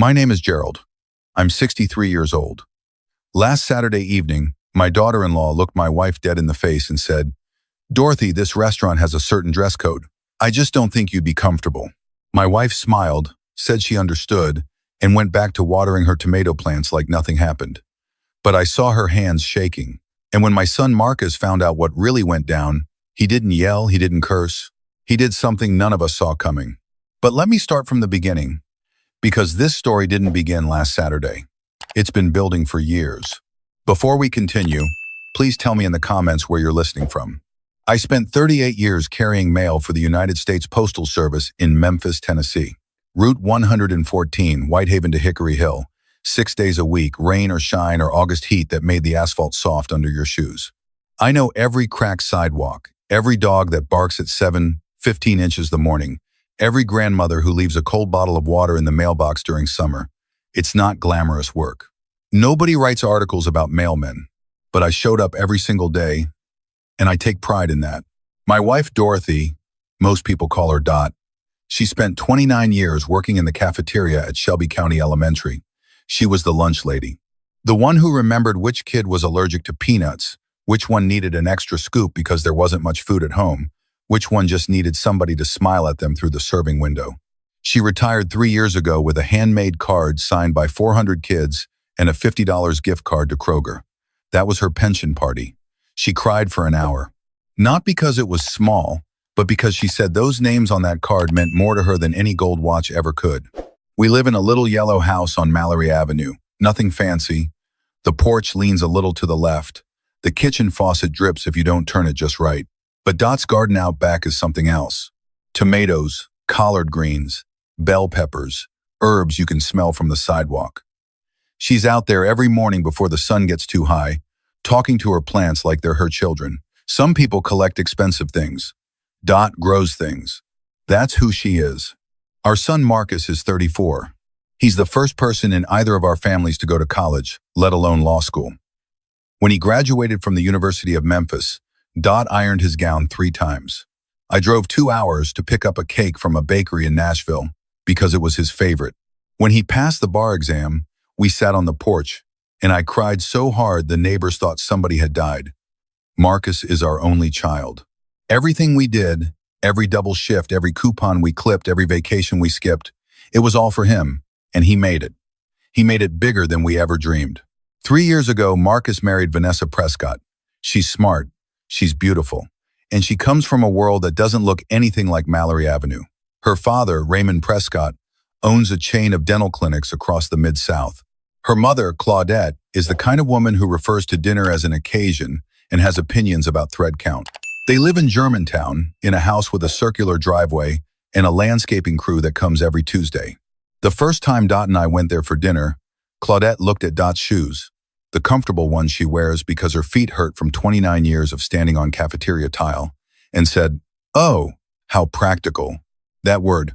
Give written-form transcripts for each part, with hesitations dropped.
My name is Gerald. I'm 63 years old. Last Saturday evening, my daughter-in-law looked my wife dead in the face and said, "Dorothy, this restaurant has a certain dress code. I just don't think you'd be comfortable." My wife smiled, said she understood, and went back to watering her tomato plants like nothing happened. But I saw her hands shaking. And when my son Marcus found out what really went down, he didn't yell, he didn't curse. He did something none of us saw coming. But let me start from the beginning, because this story didn't begin last Saturday. It's been building for years. Before we continue, please tell me in the comments where you're listening from. I spent 38 years carrying mail for the United States Postal Service in Memphis, Tennessee. Route 114, Whitehaven to Hickory Hill. 6 days a week, rain or shine or August heat that made the asphalt soft under your shoes. I know every cracked sidewalk, every dog that barks at 7:15 inches the morning, every grandmother who leaves a cold bottle of water in the mailbox during summer. It's not glamorous work. Nobody writes articles about mailmen, but I showed up every single day, and I take pride in that. My wife, Dorothy, most people call her Dot, she spent 29 years working in the cafeteria at Shelby County Elementary. She was the lunch lady. The one who remembered which kid was allergic to peanuts, which one needed an extra scoop because there wasn't much food at home, which one just needed somebody to smile at them through the serving window. She retired 3 years ago with a handmade card signed by 400 kids and a $50 gift card to Kroger. That was her pension party. She cried for an hour. Not because it was small, but because she said those names on that card meant more to her than any gold watch ever could. We live in a little yellow house on Mallory Avenue. Nothing fancy. The porch leans a little to the left. The kitchen faucet drips if you don't turn it just right. But Dot's garden out back is something else. Tomatoes, collard greens, bell peppers, herbs you can smell from the sidewalk. She's out there every morning before the sun gets too high, talking to her plants like they're her children. Some people collect expensive things. Dot grows things. That's who she is. Our son Marcus is 34. He's the first person in either of our families to go to college, let alone law school. When he graduated from the University of Memphis, Dot ironed his gown 3 times. I drove 2 hours to pick up a cake from a bakery in Nashville because it was his favorite. When he passed the bar exam, we sat on the porch, and I cried so hard the neighbors thought somebody had died. Marcus is our only child. Everything we did, every double shift, every coupon we clipped, every vacation we skipped, it was all for him, and he made it. He made it bigger than we ever dreamed. 3 years ago, Marcus married Vanessa Prescott. She's smart, she's beautiful, and she comes from a world that doesn't look anything like Mallory Avenue. Her father, Raymond Prescott, owns a chain of dental clinics across the Mid-South. Her mother, Claudette, is the kind of woman who refers to dinner as an occasion and has opinions about thread count. They live in Germantown, in a house with a circular driveway and a landscaping crew that comes every Tuesday. The first time Dot and I went there for dinner, Claudette looked at Dot's shoes, the comfortable ones she wears because her feet hurt from 29 years of standing on cafeteria tile, and said, "Oh, how practical." That word,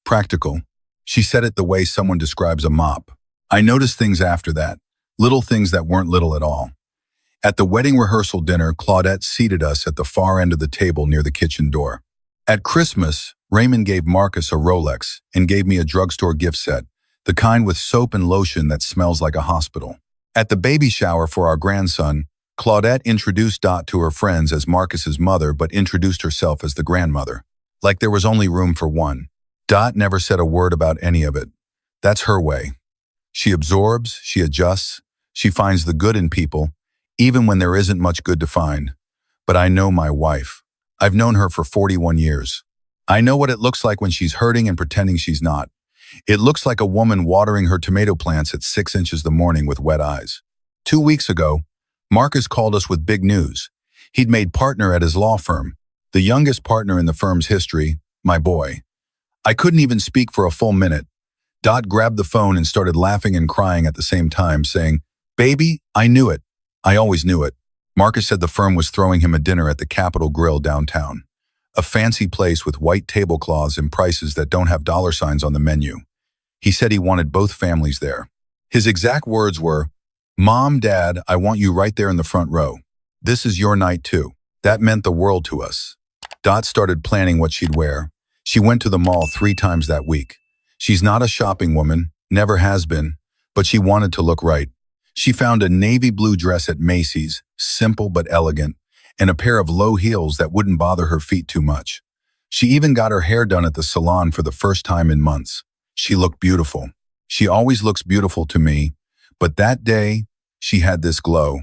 practical. She said it the way someone describes a mop. I noticed things after that, little things that weren't little at all. At the wedding rehearsal dinner, Claudette seated us at the far end of the table near the kitchen door. At Christmas, Raymond gave Marcus a Rolex and gave me a drugstore gift set, the kind with soap and lotion that smells like a hospital. At the baby shower for our grandson, Claudette introduced Dot to her friends as Marcus's mother but introduced herself as the grandmother, like there was only room for one. Dot never said a word about any of it. That's her way. She absorbs, she adjusts, she finds the good in people, even when there isn't much good to find. But I know my wife. I've known her for 41 years. I know what it looks like when she's hurting and pretending she's not. It looks like a woman watering her tomato plants at 6 inches the morning with wet eyes. 2 weeks ago, Marcus called us with big news. He'd made partner at his law firm, the youngest partner in the firm's history, my boy. I couldn't even speak for a full minute. Dot grabbed the phone and started laughing and crying at the same time, saying, "Baby, I knew it. I always knew it." Marcus said the firm was throwing him a dinner at the Capitol Grill downtown, a fancy place with white tablecloths and prices that don't have dollar signs on the menu. He said he wanted both families there. His exact words were, "Mom, Dad, I want you right there in the front row. This is your night too." That meant the world to us. Dot started planning what she'd wear. She went to the mall 3 times that week. She's not a shopping woman. Never has been, but she wanted to look right. She found a navy blue dress at Macy's, simple but elegant, and a pair of low heels that wouldn't bother her feet too much. She even got her hair done at the salon for the first time in months. She looked beautiful. She always looks beautiful to me, but that day, she had this glow.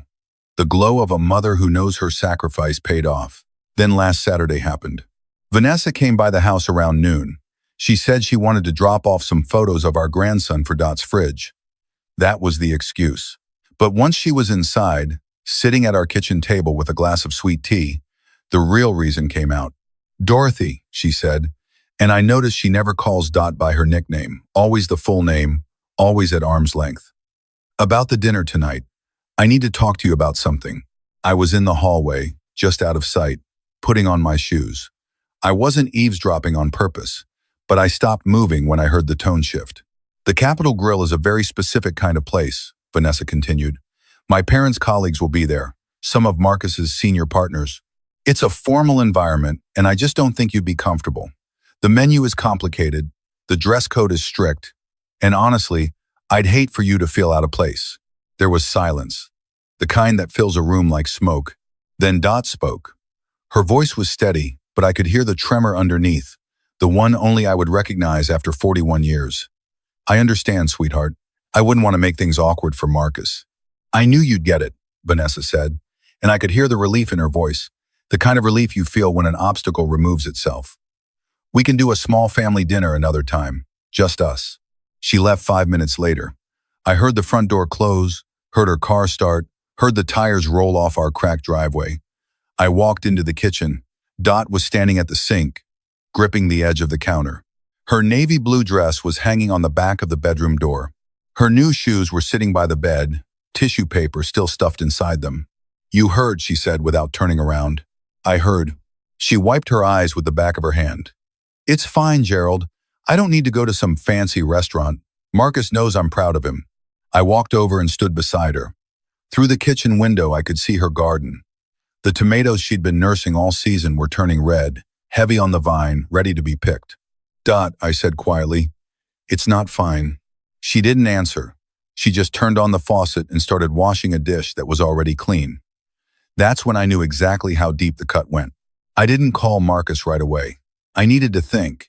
The glow of a mother who knows her sacrifice paid off. Then last Saturday happened. Vanessa came by the house around noon. She said she wanted to drop off some photos of our grandson for Dot's fridge. That was the excuse. But once she was inside, sitting at our kitchen table with a glass of sweet tea, the real reason came out. Dorothy, she said, and I noticed she never calls Dot by her nickname, always the full name, always at arm's length. About the dinner tonight, I need to talk to you about something. I was in the hallway, just out of sight, putting on my shoes. I wasn't eavesdropping on purpose, but I stopped moving when I heard the tone shift. The Capitol Grill is a very specific kind of place, Vanessa continued. My parents' colleagues will be there, some of Marcus's senior partners. It's a formal environment, and I just don't think you'd be comfortable. The menu is complicated, the dress code is strict, and honestly, I'd hate for you to feel out of place. There was silence, the kind that fills a room like smoke. Then Dot spoke. Her voice was steady, but I could hear the tremor underneath, the one only I would recognize after 41 years. I understand, sweetheart. I wouldn't want to make things awkward for Marcus. I knew you'd get it, Vanessa said, and I could hear the relief in her voice, the kind of relief you feel when an obstacle removes itself. We can do a small family dinner another time, just us. She left 5 minutes later. I heard the front door close, heard her car start, heard the tires roll off our cracked driveway. I walked into the kitchen. Dot was standing at the sink, gripping the edge of the counter. Her navy blue dress was hanging on the back of the bedroom door. Her new shoes were sitting by the bed, tissue paper still stuffed inside them. You heard, she said without turning around. I heard. She wiped her eyes with the back of her hand. It's fine, Gerald. I don't need to go to some fancy restaurant. Marcus knows I'm proud of him. I walked over and stood beside her. Through the kitchen window, I could see her garden. The tomatoes she'd been nursing all season were turning red, heavy on the vine, ready to be picked. Dot, I said quietly, it's not fine. She didn't answer. She just turned on the faucet and started washing a dish that was already clean. That's when I knew exactly how deep the cut went. I didn't call Marcus right away. I needed to think.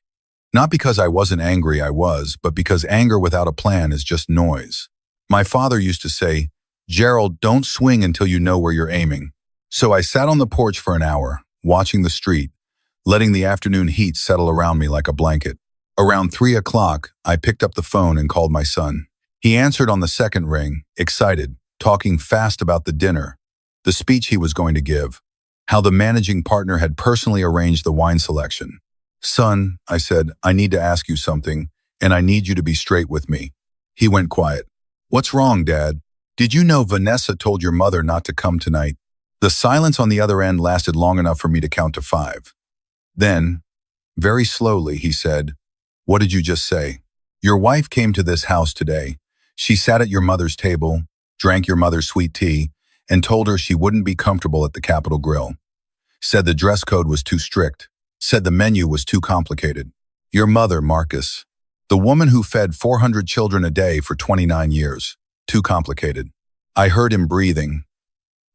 Not because I wasn't angry, I was, but because anger without a plan is just noise. My father used to say, Gerald, don't swing until you know where you're aiming. So I sat on the porch for an hour, watching the street, letting the afternoon heat settle around me like a blanket. Around 3 o'clock, I picked up the phone and called my son. He answered on the second ring, excited, talking fast about the dinner, the speech he was going to give, how the managing partner had personally arranged the wine selection. Son, I said, I need to ask you something, and I need you to be straight with me. He went quiet. What's wrong, Dad? Did you know Vanessa told your mother not to come tonight? The silence on the other end lasted long enough for me to count to 5. Then, very slowly, he said, What did you just say? Your wife came to this house today. She sat at your mother's table, drank your mother's sweet tea, and told her she wouldn't be comfortable at the Capitol Grill. Said the dress code was too strict. Said the menu was too complicated. Your mother, Marcus. The woman who fed 400 children a day for 29 years. Too complicated. I heard him breathing.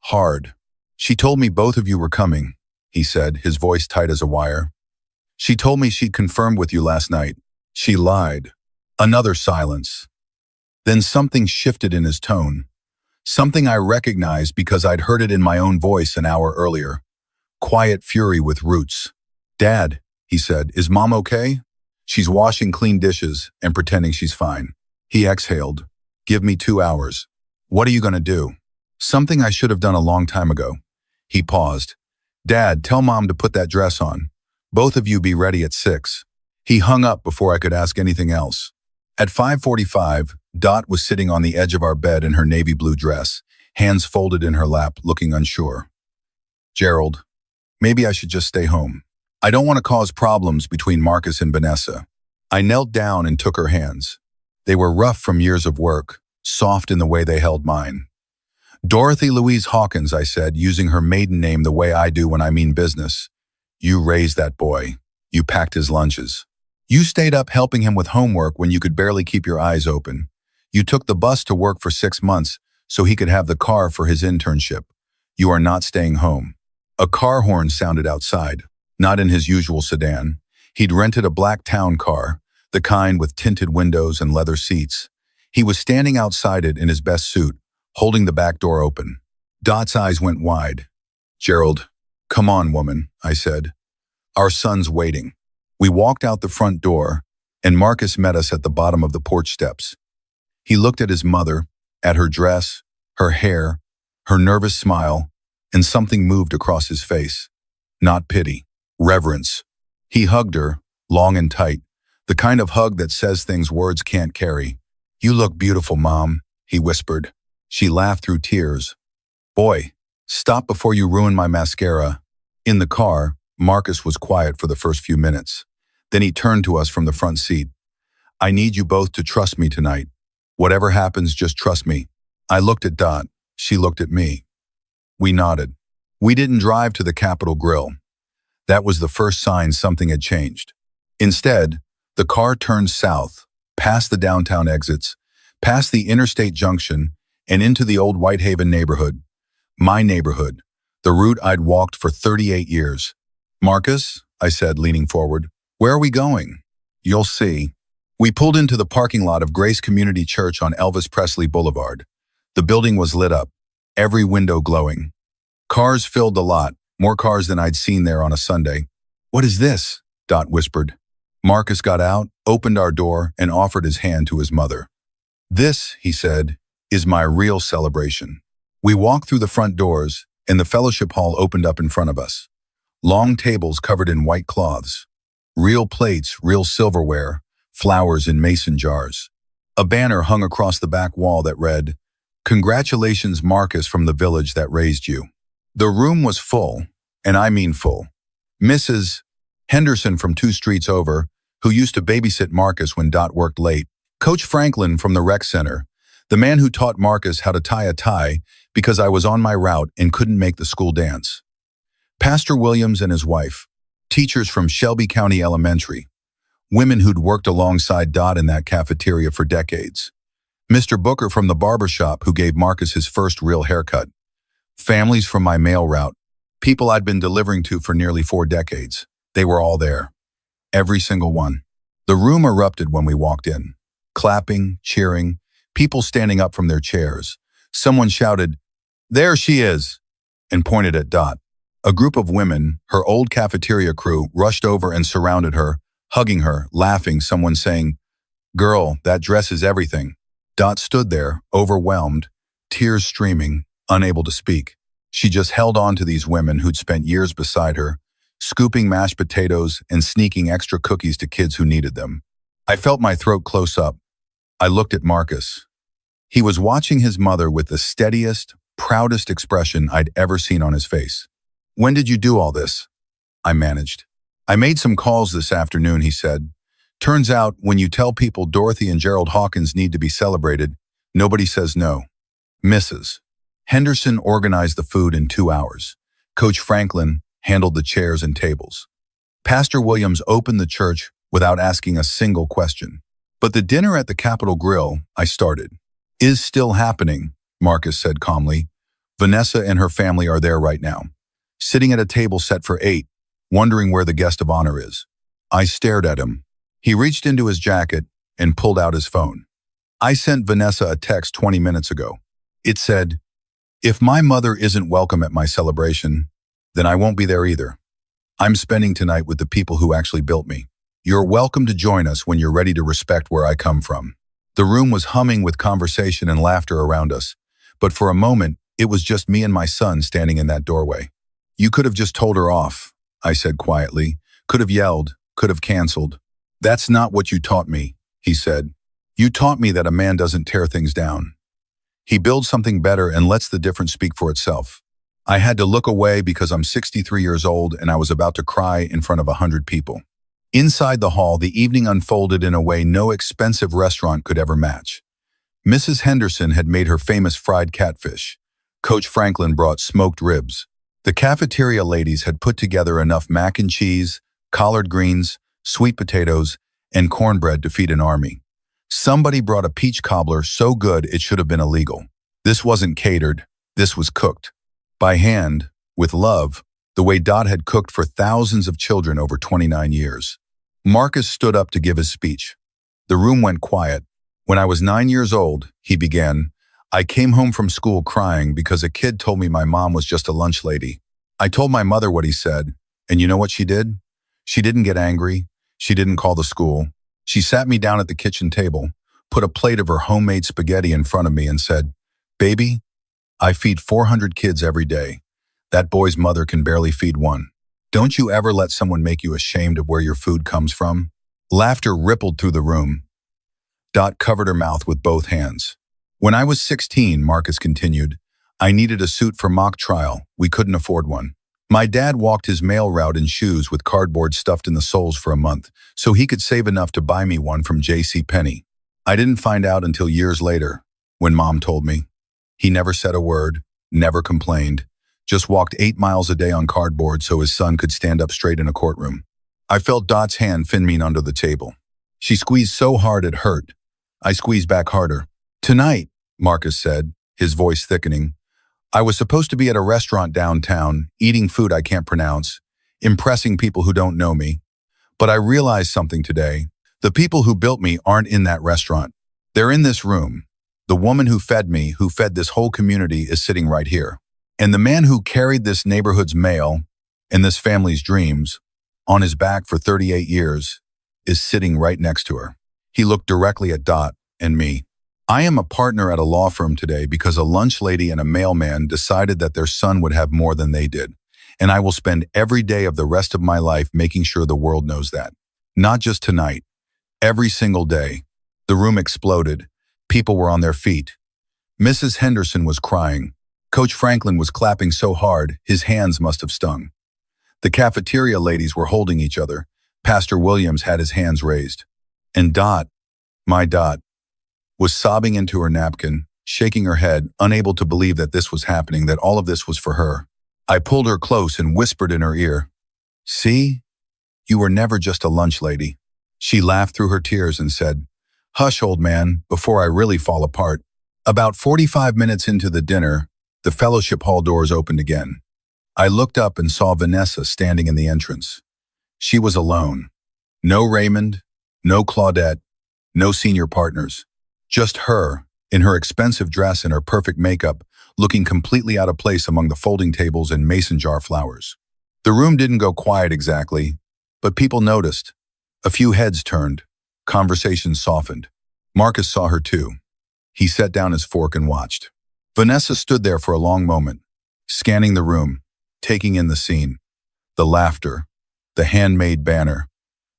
Hard. She told me both of you were coming, he said, his voice tight as a wire. She told me she'd confirmed with you last night. She lied. Another silence. Then something shifted in his tone. Something I recognized because I'd heard it in my own voice an hour earlier. Quiet fury with roots. Dad, he said, is Mom okay? She's washing clean dishes and pretending she's fine. He exhaled. Give me 2 hours. What are you going to do? Something I should have done a long time ago. He paused. Dad, tell Mom to put that dress on. Both of you be ready at 6. He hung up before I could ask anything else. At 5:45, Dot was sitting on the edge of our bed in her navy blue dress, hands folded in her lap, looking unsure. Gerald, maybe I should just stay home. I don't want to cause problems between Marcus and Vanessa. I knelt down and took her hands. They were rough from years of work, soft in the way they held mine. Dorothy Louise Hawkins, I said, using her maiden name the way I do when I mean business. You raised that boy. You packed his lunches. You stayed up helping him with homework when you could barely keep your eyes open. You took the bus to work for 6 months so he could have the car for his internship. You are not staying home. A car horn sounded outside, not in his usual sedan. He'd rented a black town car, the kind with tinted windows and leather seats. He was standing outside it in his best suit, holding the back door open. Dot's eyes went wide. "Gerald, come on, woman," I said. "Our son's waiting." We walked out the front door, and Marcus met us at the bottom of the porch steps. He looked at his mother, at her dress, her hair, her nervous smile, and something moved across his face. Not pity, reverence. He hugged her, long and tight, the kind of hug that says things words can't carry. "You look beautiful, Mom," he whispered. She laughed through tears. "Boy, stop before you ruin my mascara." In the car, Marcus was quiet for the first few minutes. Then he turned to us from the front seat. "I need you both to trust me tonight. Whatever happens, just trust me." I looked at Dot. She looked at me. We nodded. We didn't drive to the Capitol Grill. That was the first sign something had changed. Instead, the car turned south, past the downtown exits, past the interstate junction, and into the old Whitehaven neighborhood. My neighborhood, the route I'd walked for 38 years. "Marcus," I said, leaning forward, "where are we going?" "You'll see." We pulled into the parking lot of Grace Community Church on Elvis Presley Boulevard. The building was lit up, every window glowing. Cars filled the lot, more cars than I'd seen there on a Sunday. "What is this?" Dot whispered. Marcus got out, opened our door, and offered his hand to his mother. "This," he said, "is my real celebration." We walked through the front doors, and the fellowship hall opened up in front of us. Long tables covered in white cloths. Real plates, real silverware, flowers in mason jars. A banner hung across the back wall that read, "Congratulations, Marcus, from the village that raised you." The room was full, and I mean full. Mrs. Henderson from 2 streets over, who used to babysit Marcus when Dot worked late. Coach Franklin from the rec center, the man who taught Marcus how to tie a tie because I was on my route and couldn't make the school dance. Pastor Williams and his wife, teachers from Shelby County Elementary, women who'd worked alongside Dot in that cafeteria for decades. Mr. Booker from the barber shop who gave Marcus his first real haircut. Families from my mail route, people I'd been delivering to for nearly 4 decades. They were all there. Every single one. The room erupted when we walked in. Clapping, cheering, people standing up from their chairs. Someone shouted, "There she is," and pointed at Dot. A group of women, her old cafeteria crew, rushed over and surrounded her, hugging her, laughing, someone saying, "Girl, that dress is everything." Dot stood there, overwhelmed, tears streaming, unable to speak. She just held on to these women who'd spent years beside her, scooping mashed potatoes and sneaking extra cookies to kids who needed them. I felt my throat close up. I looked at Marcus. He was watching his mother with the steadiest, proudest expression I'd ever seen on his face. "When did you do all this?" I managed. "I made some calls this afternoon," he said. "Turns out, when you tell people Dorothy and Gerald Hawkins need to be celebrated, nobody says no." Mrs. Henderson organized the food in 2 hours. Coach Franklin handled the chairs and tables. Pastor Williams opened the church without asking a single question. But the dinner at the Capitol Grill, I started, "is still happening," Marcus said calmly. "Vanessa and her family are there right now, sitting at a table set for 8, wondering where the guest of honor is." I stared at him. He reached into his jacket and pulled out his phone. "I sent Vanessa a text 20 minutes ago. It said, 'If my mother isn't welcome at my celebration, then I won't be there either. I'm spending tonight with the people who actually built me. You're welcome to join us when you're ready to respect where I come from.'" The room was humming with conversation and laughter around us, but for a moment, it was just me and my son standing in that doorway. "You could have just told her off," I said quietly. "Could have yelled, could have canceled." "That's not what you taught me," he said. "You taught me that a man doesn't tear things down. He builds something better and lets the difference speak for itself." I had to look away because I'm 63 years old and I was about to cry in front of 100 people. Inside the hall, the evening unfolded in a way no expensive restaurant could ever match. Mrs. Henderson had made her famous fried catfish. Coach Franklin brought smoked ribs. The cafeteria ladies had put together enough mac and cheese, collard greens, sweet potatoes, and cornbread to feed an army. Somebody brought a peach cobbler so good it should have been illegal. This wasn't catered, this was cooked. By hand, with love, the way Dot had cooked for thousands of children over 29 years. Marcus stood up to give his speech. The room went quiet. When I was 9 years old, he began, I came home from school crying because a kid told me my mom was just a lunch lady. I told my mother what he said, and you know what she did? She didn't get angry. She didn't call the school. She sat me down at the kitchen table, put a plate of her homemade spaghetti in front of me and said, Baby, I feed 400 kids every day. That boy's mother can barely feed one. Don't you ever let someone make you ashamed of where your food comes from? Laughter rippled through the room. Dot covered her mouth with both hands. When I was 16, Marcus continued, I needed a suit for mock trial. We couldn't afford one. My dad walked his mail route in shoes with cardboard stuffed in the soles for a month, so he could save enough to buy me one from J.C. Penney. I didn't find out until years later, when Mom told me. He never said a word, never complained, just walked 8 miles a day on cardboard so his son could stand up straight in a courtroom. I felt Dot's hand fin me under the table. She squeezed so hard it hurt. I squeezed back harder. Tonight, Marcus said, his voice thickening, I was supposed to be at a restaurant downtown, eating food I can't pronounce, impressing people who don't know me. But I realized something today. The people who built me aren't in that restaurant. They're in this room. The woman who fed me, who fed this whole community, is sitting right here. And the man who carried this neighborhood's mail and this family's dreams on his back for 38 years is sitting right next to her. He looked directly at Dot and me. I am a partner at a law firm today because a lunch lady and a mailman decided that their son would have more than they did. And I will spend every day of the rest of my life making sure the world knows that. Not just tonight. Every single day. The room exploded. People were on their feet. Mrs. Henderson was crying. Coach Franklin was clapping so hard, his hands must have stung. The cafeteria ladies were holding each other. Pastor Williams had his hands raised. And Dot, my Dot, was sobbing into her napkin, shaking her head, unable to believe that this was happening, that all of this was for her. I pulled her close and whispered in her ear, See? You were never just a lunch lady. She laughed through her tears and said, Hush, old man, before I really fall apart. About 45 minutes into the dinner, the fellowship hall doors opened again. I looked up and saw Vanessa standing in the entrance. She was alone. No Raymond, no Claudette, no senior partners. Just her, in her expensive dress and her perfect makeup, looking completely out of place among the folding tables and mason jar flowers. The room didn't go quiet exactly, but people noticed. A few heads turned. Conversations softened. Marcus saw her too. He set down his fork and watched. Vanessa stood there for a long moment, scanning the room, taking in the scene. The laughter, the handmade banner,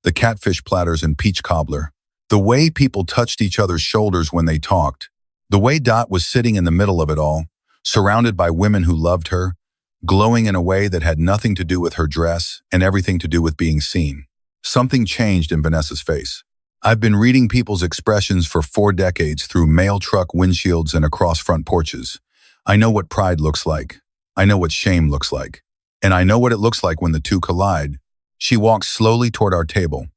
the catfish platters and peach cobbler, the way people touched each other's shoulders when they talked, the way Dot was sitting in the middle of it all, surrounded by women who loved her, glowing in a way that had nothing to do with her dress and everything to do with being seen. Something changed in Vanessa's face. I've been reading people's expressions for 4 decades through mail truck windshields and across front porches. I know what pride looks like. I know what shame looks like. And I know what it looks like when the two collide. She walked slowly toward our table.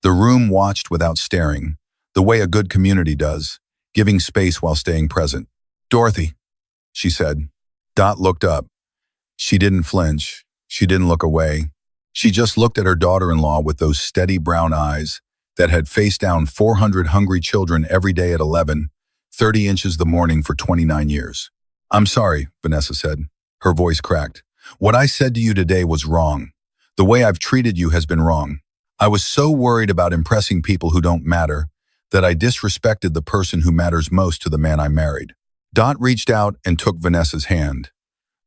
The room watched without staring, the way a good community does, giving space while staying present. Dorothy, she said. Dot looked up. She didn't flinch. She didn't look away. She just looked at her daughter-in-law with those steady brown eyes that had faced down 400 hungry children every day at 11, 30 inches the morning for 29 years. I'm sorry, Vanessa said. Her voice cracked. What I said to you today was wrong. The way I've treated you has been wrong. I was so worried about impressing people who don't matter that I disrespected the person who matters most to the man I married. Dot reached out and took Vanessa's hand.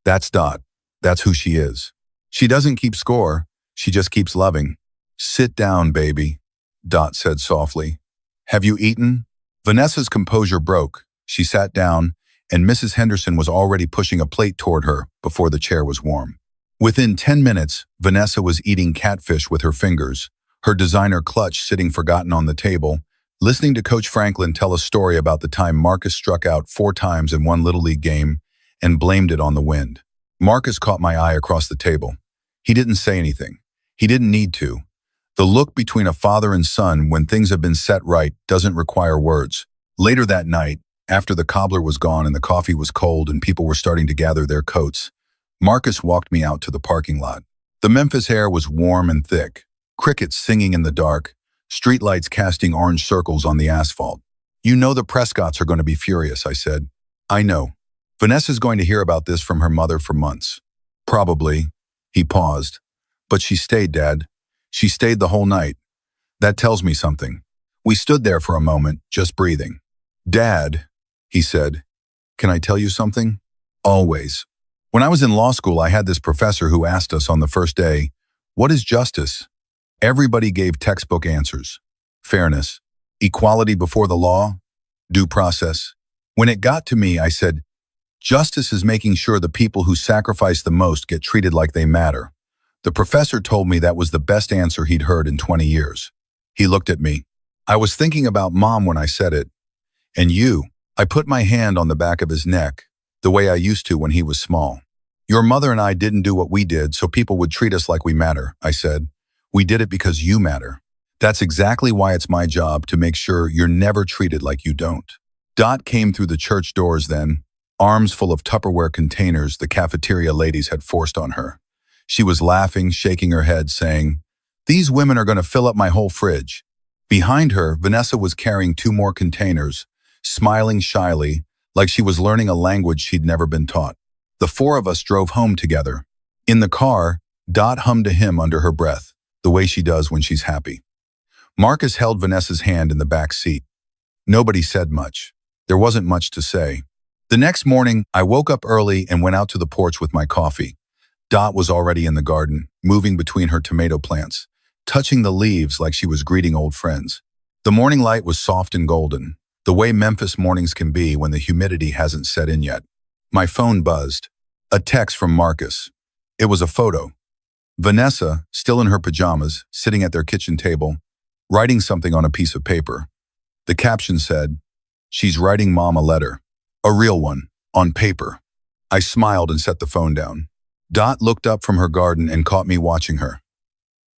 That's Dot. That's who she is. She doesn't keep score. She just keeps loving. Sit down, baby, Dot said softly. Have you eaten? Vanessa's composure broke. She sat down, and Mrs. Henderson was already pushing a plate toward her before the chair was warm. Within 10 minutes, Vanessa was eating catfish with her fingers, her designer clutch sitting forgotten on the table, listening to Coach Franklin tell a story about the time Marcus struck out 4 times in one Little League game and blamed it on the wind. Marcus caught my eye across the table. He didn't say anything. He didn't need to. The look between a father and son when things have been set right doesn't require words. Later that night, after the cobbler was gone and the coffee was cold and people were starting to gather their coats, Marcus walked me out to the parking lot. The Memphis air was warm and thick, crickets singing in the dark, streetlights casting orange circles on the asphalt. "You know the Prescotts are going to be furious," I said. "I know. Vanessa's going to hear about this from her mother for months." "Probably." He paused. "But she stayed, Dad. She stayed the whole night. That tells me something." We stood there for a moment, just breathing. "Dad," he said, "can I tell you something?" "Always." When I was in law school, I had this professor who asked us on the first day, "What is justice?" Everybody gave textbook answers. Fairness, equality before the law, due process. When it got to me, I said, "Justice is making sure the people who sacrifice the most get treated like they matter." The professor told me that was the best answer he'd heard in 20 years. He looked at me. I was thinking about Mom when I said it. "And you." I put my hand on the back of his neck, the way I used to when he was small. "Your mother and I didn't do what we did so people would treat us like we matter," I said. "We did it because you matter. That's exactly why it's my job to make sure you're never treated like you don't." Dot came through the church doors then, arms full of Tupperware containers the cafeteria ladies had forced on her. She was laughing, shaking her head, saying, "These women are going to fill up my whole fridge." Behind her, Vanessa was carrying 2 more containers, smiling shyly, like she was learning a language she'd never been taught. The 4 of us drove home together. In the car, Dot hummed a hymn under her breath, the way she does when she's happy. Marcus held Vanessa's hand in the back seat. Nobody said much. There wasn't much to say. The next morning, I woke up early and went out to the porch with my coffee. Dot was already in the garden, moving between her tomato plants, touching the leaves like she was greeting old friends. The morning light was soft and golden, the way Memphis mornings can be when the humidity hasn't set in yet. My phone buzzed. A text from Marcus. It was a photo. Vanessa, still in her pajamas, sitting at their kitchen table, writing something on a piece of paper. The caption said, "She's writing Mom a letter. A real one, on paper." I smiled and set the phone down. Dot looked up from her garden and caught me watching her.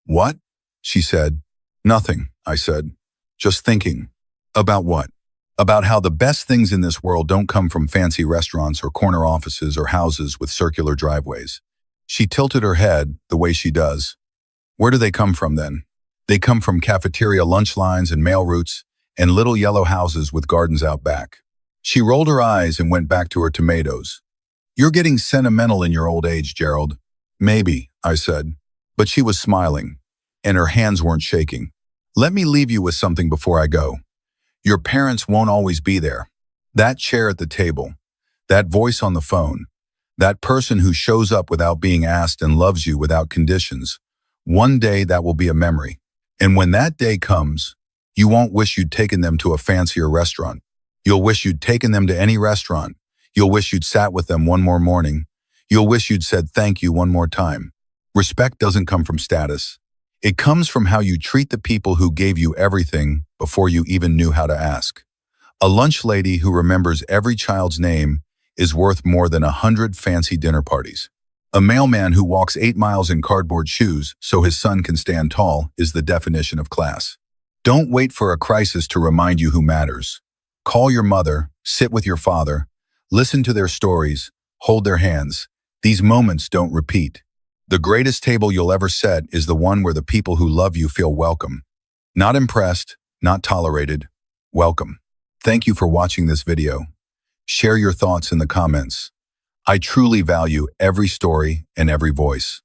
"What?" she said. "Nothing," I said. "Just thinking." "About what?" "About how the best things in this world don't come from fancy restaurants or corner offices or houses with circular driveways." She tilted her head the way she does. "Where do they come from then?" "They come from cafeteria lunch lines and mail routes and little yellow houses with gardens out back." She rolled her eyes and went back to her tomatoes. "You're getting sentimental in your old age, Gerald." "Maybe," I said. But she was smiling, and her hands weren't shaking. "Let me leave you with something before I go. Your parents won't always be there. That chair at the table, that voice on the phone, that person who shows up without being asked and loves you without conditions, one day that will be a memory. And when that day comes, you won't wish you'd taken them to a fancier restaurant. You'll wish you'd taken them to any restaurant. You'll wish you'd sat with them one more morning. You'll wish you'd said thank you one more time. Respect doesn't come from status. It comes from how you treat the people who gave you everything before you even knew how to ask. A lunch lady who remembers every child's name is worth more than 100 fancy dinner parties. A mailman who walks 8 miles in cardboard shoes so his son can stand tall is the definition of class. Don't wait for a crisis to remind you who matters. Call your mother, sit with your father, listen to their stories, hold their hands. These moments don't repeat. The greatest table you'll ever set is the one where the people who love you feel welcome. Not impressed, not tolerated, welcome. Thank you for watching this video. Share your thoughts in the comments. I truly value every story and every voice.